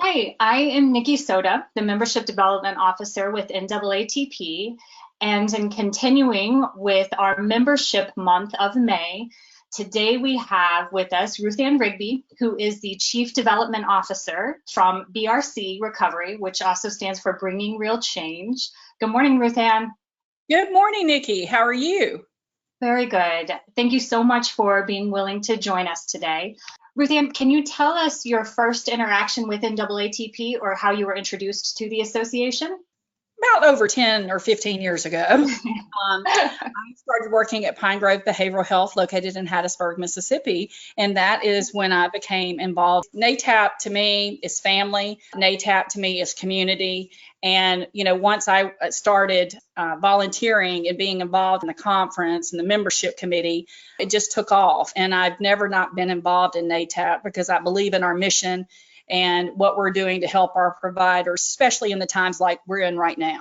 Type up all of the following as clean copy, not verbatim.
Hi, I am Nikki Soda, the Membership Development Officer with NAATP, and in continuing with our membership month of May, today we have with us Ruth Ann Rigby, who is the Chief Development Officer from BRC Recovery, which also stands for Bringing Real Change. Good morning, Ruth Ann. Good morning, Nikki. How are you? Very good. Thank you so much for being willing to join us today. Ruth Ann, can you tell us your first interaction with NAATP or how you were introduced to the association? About over 10 or 15 years ago, I started working at Pine Grove Behavioral Health located in Hattiesburg, Mississippi, and that is when I became involved. NAATP to me is family. NAATP to me is community. And, once I started volunteering and being involved in the conference and the membership committee, it just took off. And I've never not been involved in NAATP because I believe in our mission and what we're doing to help our providers, especially in the times like we're in right now.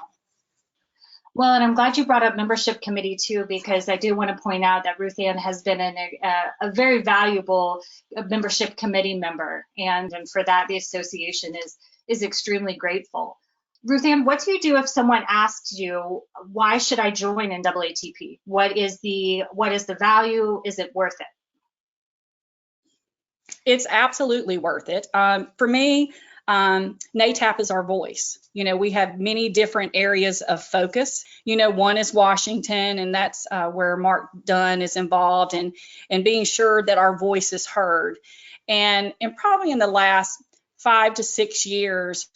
Well, and I'm glad you brought up membership committee too, because I do want to point out that Ruth Ann has been a very valuable membership committee member, and for that the association is extremely grateful. Ruth Ann, what do you do if someone asks you, why should I join NAATP? What is the value? Is it worth it? It's absolutely worth it. For me, NAATP is our voice. We have many different areas of focus. One is Washington, and that's where Mark Dunn is involved, and being sure that our voice is heard. And probably in the last 5 to 6 years,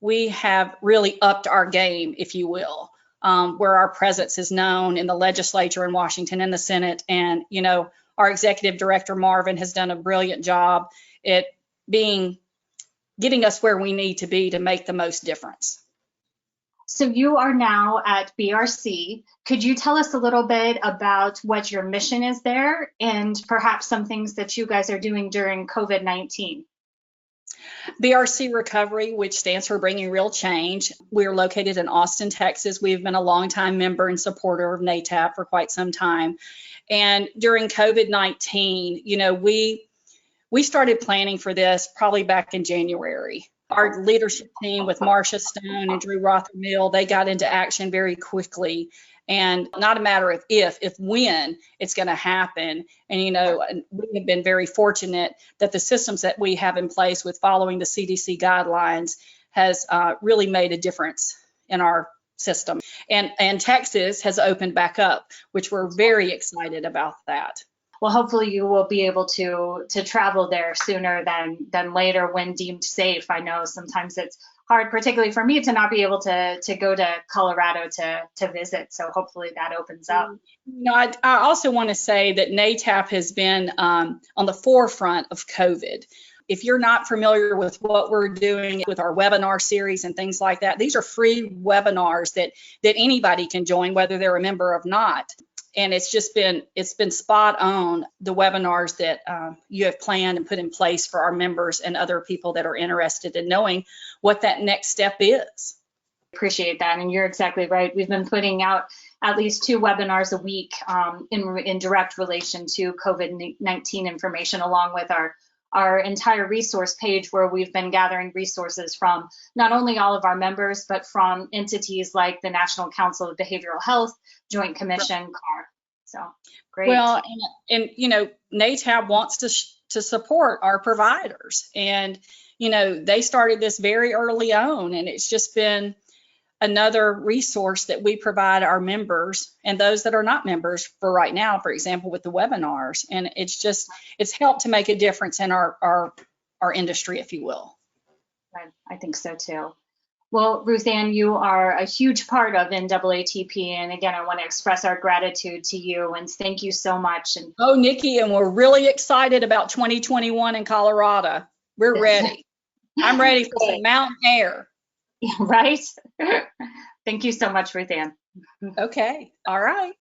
we have really upped our game, if you will, where our presence is known in the legislature in Washington and the Senate. And, our executive director, Marvin, has done a brilliant job at getting us where we need to be to make the most difference. So you are now at BRC. Could you tell us a little bit about what your mission is there and perhaps some things that you guys are doing during COVID-19? BRC Recovery, which stands for Bringing Real Change. We're located in Austin, Texas. We've been a longtime member and supporter of NAATP for quite some time. And during COVID-19, we started planning for this probably back in January. Our leadership team with Marcia Stone and Drew Rothermill, they got into action very quickly. And not a matter of if when it's going to happen. And, we have been very fortunate that the systems that we have in place with following the CDC guidelines has really made a difference in our system. And Texas has opened back up, which we're very excited about that. Well, hopefully you will be able to travel there sooner than later when deemed safe. I know sometimes it's hard, particularly for me, to not be able to go to Colorado to visit. So hopefully that opens up. I also want to say that NAATP has been on the forefront of COVID. If you're not familiar with what we're doing with our webinar series and things like that, these are free webinars that anybody can join, whether they're a member or not. And it's been spot on, the webinars that you have planned and put in place for our members and other people that are interested in knowing what that next step is. Appreciate that, and you're exactly right. We've been putting out at least 2 webinars a week in direct relation to COVID-19 information, along with our entire resource page, where we've been gathering resources from not only all of our members, but from entities like the National Council of Behavioral Health, Joint Commission, CAR. So great. Well, and NAATP wants to support our providers, and they started this very early on, and it's just been another resource that we provide our members and those that are not members for right now, for example, with the webinars. And it's helped to make a difference in our industry, if you will. I think so too. Well, Ruth Ann, you are a huge part of NAATP, and again, I want to express our gratitude to you and thank you so much. And oh, Nikki, and we're really excited about 2021 in Colorado. We're ready. I'm ready for some mountain air. Right? Thank you so much, Ruth Ann. Okay. All right.